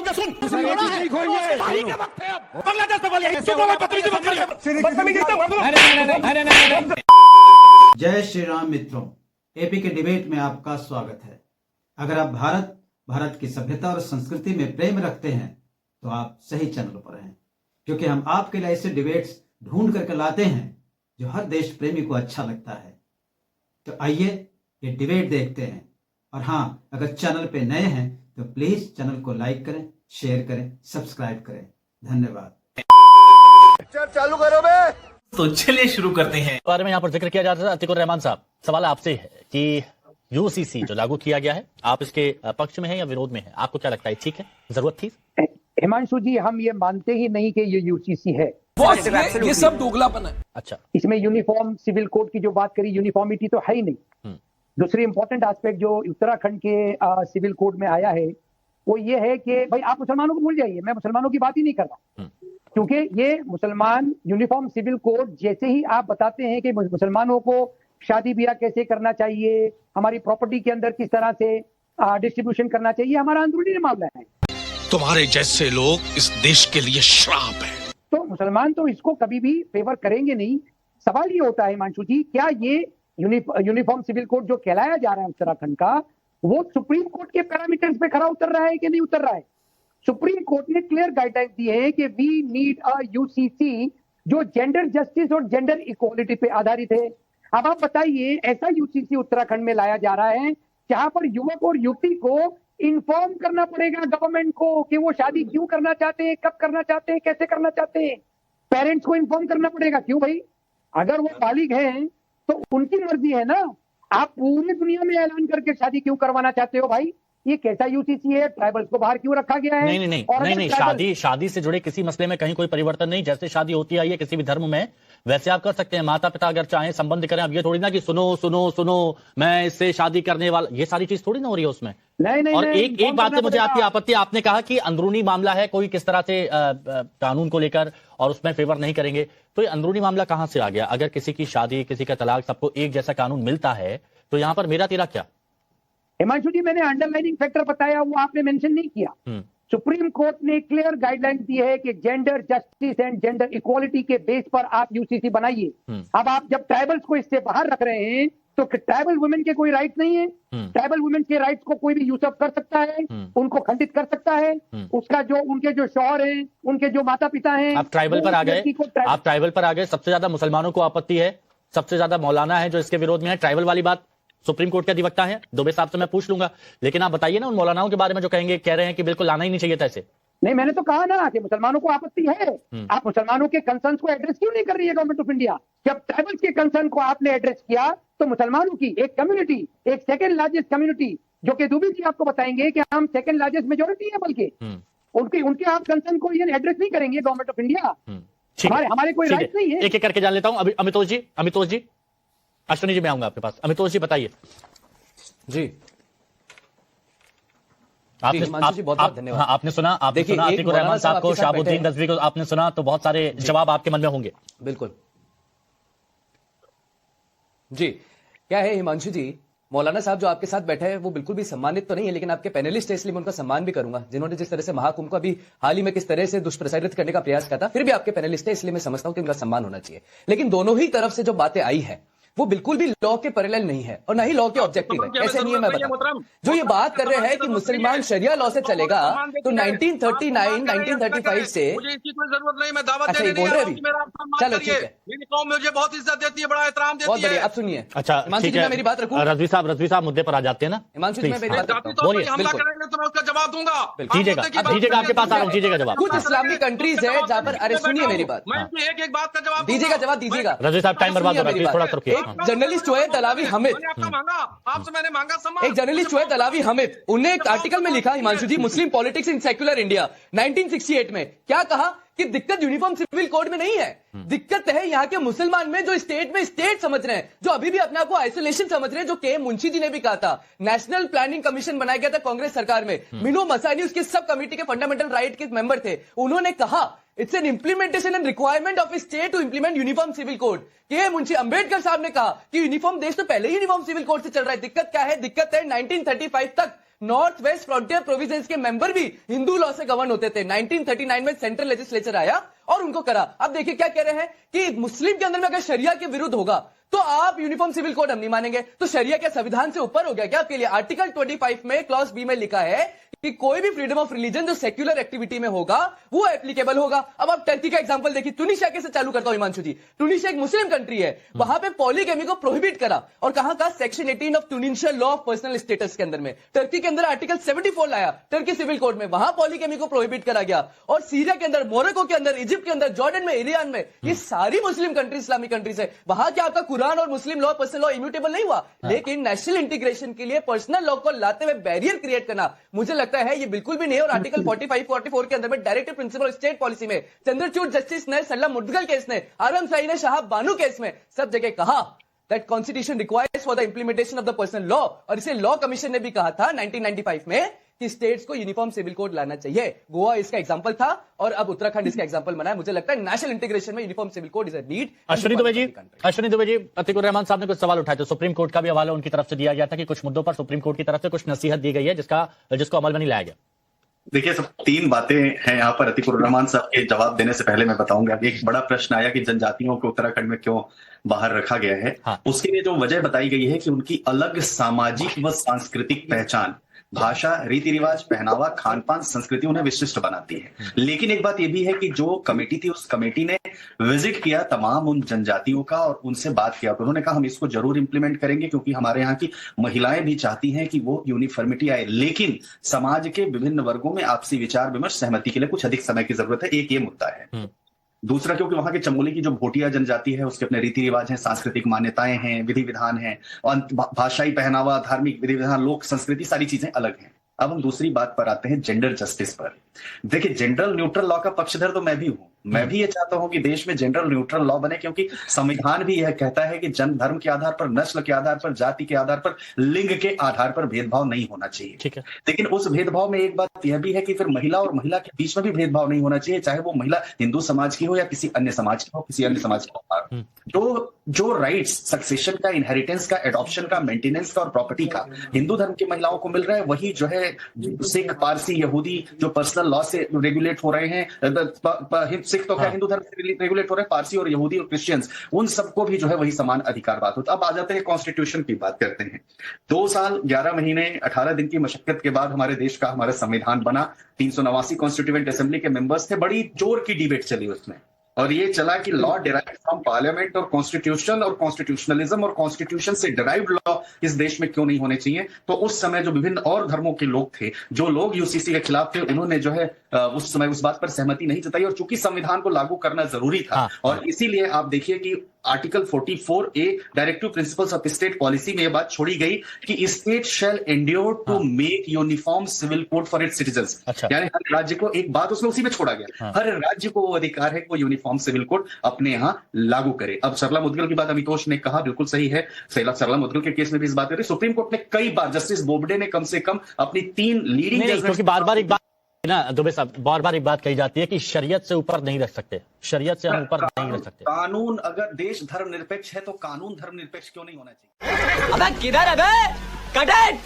पे सुन, बांग्लादेश से बोलिए, जय श्री राम मित्रों, एपी के डिबेट में आपका स्वागत है। अगर आप भारत की सभ्यता और संस्कृति में प्रेम रखते हैं तो आप सही चैनल पर हैं, क्योंकि हम आपके लिए ऐसे डिबेट्स ढूंढ करके लाते हैं जो हर देश प्रेमी को अच्छा लगता है। तो आइए ये डिबेट देखते हैं। और हाँ, अगर चैनल पे नए हैं तो प्लीज चैनल को लाइक करें, शेयर करें, सब्सक्राइब करें। धन्यवाद। चालू करो बे। तो चलिए शुरू करते हैं। बारे में यहाँ पर जिक्र किया जाता है। अतीकुर रहमान साहब, सवाल आपसे है कि यूसीसी जो लागू किया गया है, आप इसके पक्ष में हैं या विरोध में हैं? आपको क्या लगता है, ठीक है, जरूरत थी? हिमांशु जी, हम ये मानते ही नहीं कि ये यूसीसी है। ये सब दोगलापन है। अच्छा, इसमें यूनिफॉर्म सिविल कोड की जो बात करी, यूनिफॉर्मिटी तो है ही नहीं। दूसरी इंपॉर्टेंट एस्पेक्ट जो उत्तराखंड के सिविल कोड में आया है वो ये है कि भाई आप मुसलमानों को भूल जाइए, मैं मुसलमानों की बात ही नहीं कर रहा, क्योंकि ये मुसलमान यूनिफॉर्म सिविल कोड जैसे ही आप बताते हैं कि मुसलमानों को शादी ब्याह कैसे करना चाहिए, हमारी प्रॉपर्टी के अंदर किस तरह से डिस्ट्रीब्यूशन करना चाहिए, हमारा अंदरूनी मामला है। तुम्हारे जैसे लोग इस देश के लिए श्राप है। तो मुसलमान तो इसको कभी भी फेवर करेंगे नहीं। सवाल ये होता है हिमांशु जी, क्या ये यूनिफॉर्म सिविल कोड जो कहलाया जा रहा है उत्तराखंड का, वो सुप्रीम कोर्ट के पैरामीटर्स पे खरा उतर रहा है कि नहीं उतर रहा है? सुप्रीम कोर्ट ने क्लियर गाइडलाइंस दी है कि वी नीड अ यूसीसी जो जेंडर जस्टिस और जेंडर इक्वालिटी पे आधारित है। अब आप बताइए, ऐसा यूसीसी उत्तराखंड में लाया जा रहा है जहां पर युवक और युवती को इन्फॉर्म करना पड़ेगा गवर्नमेंट को कि वो शादी क्यों करना चाहते हैं, कब करना चाहते हैं, कैसे करना चाहते हैं। पेरेंट्स को इन्फॉर्म करना पड़ेगा। क्यों भाई? अगर वो बालिग हैं तो उनकी मर्जी है ना। आप पूरी दुनिया में ऐलान करके शादी क्यों करवाना चाहते हो भाई? ये कैसा यूसीसी है? ट्राइबल्स को बाहर क्यों रखा गया है? नहीं, शादी से जुड़े किसी मसले में कहीं कोई परिवर्तन नहीं। जैसे शादी होती आई है किसी भी धर्म में, वैसे आप कर सकते हैं। माता पिता अगर चाहें संबंध करें। अब ये थोड़ी ना कि सुनो सुनो सुनो मैं इससे शादी करने वाला, ये सारी चीज थोड़ी ना हो रही है उसमें। नहीं, और एक बात से मुझे आपकी आपत्ति, आपने कहा कि अंदरूनी मामला है, कोई किस तरह से कानून को लेकर और उसमें फेवर नहीं करेंगे। तो ये अंदरूनी मामला कहां से आ गया? अगर किसी की शादी, किसी का तलाक, सबको एक जैसा कानून मिलता है तो यहां पर मेरा तेरा क्या? हिमांशु जी, मैंने अंडरलाइनिंग फैक्टर बताया, वो आपने मेंशन नहीं किया। सुप्रीम कोर्ट ने क्लियर गाइडलाइंस दी है कि gender justice and gender equality के बेस पर आप यूसीसी बनाइए। अब आप जब ट्राइबल्स को इससे बाहर रख रहे हैं तो ट्राइबल वुमेन के कोई राइट नहीं है। ट्राइबल वुमेन के राइट्स को कोई भी यूसअप कर सकता है, उनको खंडित कर सकता है। उसका जो उनके जो शौहर हैं, उनके जो माता पिता हैं। आप ट्राइबल पर आ गए। सबसे ज्यादा मुसलमानों को आपत्ति है, सबसे ज्यादा मौलाना है जो इसके विरोध में है। ट्राइबल वाली बात सुप्रीम कोर्ट के अधिवक्ता है, दुबे साहब से मैं पूछ लूंगा। लेकिन आप बताइए ना उन मौलानाओं के बारे में जो कह रहे हैं कि बिल्कुल लाना ही नहीं चाहिए था ऐसे। नहीं, मैंने तो कहा ना कि मुसलमानों को आपत्ति है। आप मुसलमानों के कंसर्न्स को एड्रेस क्यों नहीं कर रही है गवर्नमेंट ऑफ इंडिया? जब ट्राइबल्स के कंसर्न को आपने एड्रेस किया तो मुसलमानों की एक कम्युनिटी, एक सेकंड लार्जेस्ट कम्युनिटी, जो कि दुबे जी आपको बताएंगे कि हम सेकंड लार्जेस्ट मेजोरिटी है, बल्कि उनके आप कंसर्न को ये एड्रेस नहीं करेंगे गवर्नमेंट ऑफ इंडिया। हमारे कोई राइट नहीं है। एक एक करके जान लेता हूं। अमितोष जी, अश्विनी जी मैं आऊंगा आपके पास। अमितोष जी बताइए जी। आपने बहुत धन्यवाद। आपने सुना अतीकुर रहमान साहब को, शहाबुद्दीन रजवी को आपने सुना, तो बहुत सारे जवाब आपके मन में होंगे। बिल्कुल जी। क्या है हिमांशु जी, मौलाना साहब जो आपके साथ बैठे हैं वो बिल्कुल भी सम्मानित तो नहीं है, लेकिन आपके पैनलिस्ट है इसलिए मैं उनका सम्मान भी करूंगा, जिन्होंने जिस तरह से महाकुंभ को अभी हाल ही में किस तरह से दुष्प्रचारित करने का प्रयास किया था। फिर भी आपके पैनलिस्ट है इसलिए मैं समझता हूं कि उनका सम्मान होना चाहिए। लेकिन दोनों ही तरफ से जो बातें आई है वो बिल्कुल भी लॉ के पैरेलल नहीं है और ना ही लॉ के ऑब्जेक्टिव है। ऐसे नहीं है। मैं बताऊं, जो ये बात कर रहे हैं कि मुसलमान शरिया लॉ से चलेगा, तो 1939, 1935 से मुझे इसकी कोई जरूरत नहीं। मैं दावत अच्छा, देने बोल रहे नहीं आ रहा हूं। चलो ठीक है। मेरी कौम मुझे बहुत इज्जत देती है, बड़ा एहतराम देती है। बहुत बढ़िया। अब सुनिए। अच्छा ठीक है, मेरी बात रखूं। रजवी साहब मुद्दे पर आ जाते हैं ना। हिमांशु जी, मैं मेरी बात रखता हूं। बोलिए। हमला करेंगे तो मैं उसका जवाब दूंगा। दीजिएगा आपके पास आ रहा हूं, दीजिएगा जवाब। कुछ इस्लामिक कंट्रीज है जहां पर, अरे सुनिए मेरी बात, मैं एक एक बात का जवाब दीजिएगा, जवाब दीजिएगा। रजवी साहब टाइम बर्बाद हो रहा है, थोड़ा रुकिए। एक जर्नलिस्ट जो है दलावी हमिद, आपसे मैंने मांगा सम्मान। एक जर्नलिस्ट हुए दलावी हमिद, उन्हें एक आर्टिकल में लिखा हिमांशु जी, मुस्लिम पॉलिटिक्स इन सेक्युलर इंडिया 1968 में, क्या कहा कि दिक्कत यूनिफॉर्म सिविल कोड में नहीं है, दिक्कत है यहाँ के मुसलमान में जो स्टेट में स्टेट समझ रहे हैं, जो अभी भी अपने आप को आइसोलेशन समझ रहे हैं। जो के मुंशी जी ने भी कहा था, नेशनल प्लानिंग कमीशन बनाया गया था कांग्रेस सरकार में, मीनू मसानी उसके सब कमेटी के फंडामेंटल राइट के मेंबर थे। उन्होंने कहा it's an implementation and requirement of state to implement uniform civil code. K Munshi Ambedkar साहब ने कहा कि यूनिफॉर्म देश तो पहले ही यूनिफॉर्म सिविल कोड से चल रहा है, दिक्कत क्या है? दिक्कत है 1935 तक नॉर्थ वेस्ट फ्रंटियर प्रोविजंस के मेंबर भी हिंदू लॉ से गवर्न होते थे। 1939 में सेंट्रल लेजिस्लेचर आया और उनको करा। अब देखिए क्या कह रहे हैं कि मुस्लिम के अंदर में अगर शरिया के विरुद्ध होगा तो आप यूनिफॉर्म सिविल कोड हम नहीं मानेंगे। तो शरिया क्या संविधान से ऊपर हो गया क्या आपके लिए? आर्टिकल 25 में क्लॉज बी में लिखा है कि कोई भी फ्रीडम ऑफ रिलीजन जो सेक्युलर एक्टिविटी में होगा वो एप्लीकेबल होगा। अब आप टर्की का एग्जांपल देखिए, टूनिशिया कैसे चालू करता हूं हिमांशु जी। टूनिशिया एक मुस्लिम कंट्री है, वहां पे पॉलीगैमी को प्रोहिबिट करा और कहां का section 18 of Tunisia law of personal status के अंदर में। टर्की के अंदर आर्टिकल 74 लाया टर्की सिविल कोड में, वहां पॉलीगैमी को प्रोहिबिट करा गया। और सीरिया के अंदर, मोरक्को के अंदर, इजिप्ट के अंदर, जॉर्डन में, ईरान में, ये सारी मुस्लिम कंट्री इस्लामिक कंट्रीज है। वहां क्या आपका कुरान और मुस्लिम लॉ पर्सनल लॉ इम्यूटेबल नहीं हुआ? लेकिन नेशनल इंटीग्रेशन के लिए पर्सनल लॉ को लाते हुए बैरियर क्रिएट करना मुझे लगता है ये बिल्कुल भी नहीं। और आर्टिकल 45-44 के अंदर में directive principle of state policy में चंद्रचूड़ जस्टिस ने, सल्ला मुद्गल केस ने, आरएम साई ने, शाह बानू केस में सब जगह कहा that constitution requires for the implementation of the personal law. और इसे लॉ कमीशन ने भी कहा था 1995 में कि स्टेट्स को यूनिफॉर्म सिविल कोड लाना चाहिए। गोवा इसका एग्जांपल था और अब उत्तराखंड इसका एग्जांपल बना है। मुझे लगता है नेशनल इंटीग्रेशन में uniform civil code is a need. Ashwini Dubey ji, Atiqur Rahman sahab ने कुछ सवाल उठाए थे। सुप्रीम कोर्ट का भी हवाला उनकी तरफ से दिया गया था कि कुछ मुद्दों पर सुप्रीम कोर्ट की तरफ से कुछ नसीहत दी गई है जिसको अमल में नहीं लाया गया। देखिए, सब तीन बातें हैं यहाँ पर। अतीकुर रहमान साहब के जवाब देने से पहले मैं बताऊंगा, एक बड़ा प्रश्न आया कि जनजातियों को उत्तराखंड में क्यों बाहर रखा गया है। हाँ। उसके लिए जो वजह बताई गई है कि उनकी अलग सामाजिक व सांस्कृतिक पहचान, भाषा, रीति रिवाज, पहनावा, खान पान, संस्कृति उन्हें विशिष्ट बनाती है। लेकिन एक बात यह भी है कि जो कमेटी थी, उस कमेटी ने विजिट किया तमाम उन जनजातियों का और उनसे बात किया। तो उन्होंने कहा हम इसको जरूर इंप्लीमेंट करेंगे क्योंकि हमारे यहाँ की महिलाएं भी चाहती हैं कि वो यूनिफॉर्मिटी आए, लेकिन समाज के विभिन्न वर्गों में आपसी विचार विमर्श, सहमति के लिए कुछ अधिक समय की जरूरत है। एक ये मुद्दा है। दूसरा, क्योंकि वहां के चमोली की जो भोटिया जनजाति है उसके अपने रीति रिवाज हैं, सांस्कृतिक मान्यताएं हैं, विधि विधान हैं, और भाषाई पहनावा, धार्मिक विधि विधान, लोक संस्कृति, सारी चीजें अलग हैं। अब हम दूसरी बात पर आते हैं, जेंडर जस्टिस पर। देखिए, जेंडर न्यूट्रल लॉ का पक्षधर तो मैं भी हूं। मैं भी ये चाहता हूं कि देश में जेंडर न्यूट्रल लॉ बने, क्योंकि संविधान भी यह कहता है कि जन्म धर्म के आधार पर, नस्ल के आधार पर, जाति के आधार पर, लिंग के आधार पर भेदभाव नहीं होना चाहिए। ठीक है। लेकिन उस भेदभाव में एक बात यह भी है कि फिर महिला और महिला के बीच में भी भेदभाव नहीं होना चाहिए, चाहे वो महिला हिंदू समाज की हो या किसी अन्य समाज की हो, किसी अन्य समाज की हो। जो राइट्स सक्सेशन का, इनहेरिटेंस का, एडॉप्शन का, मेंटेनेंस का और प्रॉपर्टी का हिंदू धर्म की महिलाओं को मिल रहा है, वही जो है सिख, पारसी, यहूदी जो पर्सनल लॉ से रेगुलेट हो रहे हैं, सिख तो क्या हिंदू धर्म से रेगुलेट हो रहे हैं, पारसी और यहूदी और क्रिश्चियंस, उन सबको भी जो है वही समान अधिकार बात होता है। अब आ जाते हैं कॉन्स्टिट्यूशन की बात करते हैं। 2 साल 11 महीने 18 दिन की मशक्कत के बाद हमारे देश का हमारा संविधान बना। 389 कॉन्स्टिट्यूएंट असेंबली के मेंबर्स थे। बड़ी जोर की डिबेट चली उसमें, और ये चला कि लॉ डिराइव फ्रॉम पार्लियामेंट और कॉन्स्टिट्यूशन और कॉन्स्टिट्यूशनलिज्म और कॉन्स्टिट्यूशन से डिराइव्ड लॉ इस देश में क्यों नहीं होने चाहिए। तो उस समय जो विभिन्न और धर्मों के लोग थे, जो लोग यूसीसी के खिलाफ थे, उन्होंने जो है उस समय उस बात पर सहमति नहीं जताई, और चूंकि संविधान को लागू करना जरूरी था, और इसीलिए आप देखिए कि article 44A directive principles of state policy में यह बात छोड़ी गई कि state shall endure to make uniform civil code for its citizens. यानी हर राज्य को, एक बात उसमें उसी में छोड़ा गया, हर राज्य को वो अधिकार है कि वो यूनिफॉर्म सिविल कोड अपने यहाँ लागू करे। अब सरला मुद्गल की बात अमितोष ने कहा बिल्कुल सही है। सरला मुद्गल के केस में भी इस बात करें, सुप्रीम कोर्ट ने कई बार, जस्टिस बोबडे ने कम से कम अपनी 3 लीडिंग, क्योंकि बार-बार एक बात ना दुबे साहब, बार-बार एक बात कही जाती है कि शरीयत से ऊपर नहीं रख सकते, शरीयत से हम ऊपर नहीं रख सकते। कानून, अगर देश धर्मनिरपेक्ष है तो कानून धर्मनिरपेक्ष क्यों नहीं होना चाहिए? अबे किधर है बे? Cut it!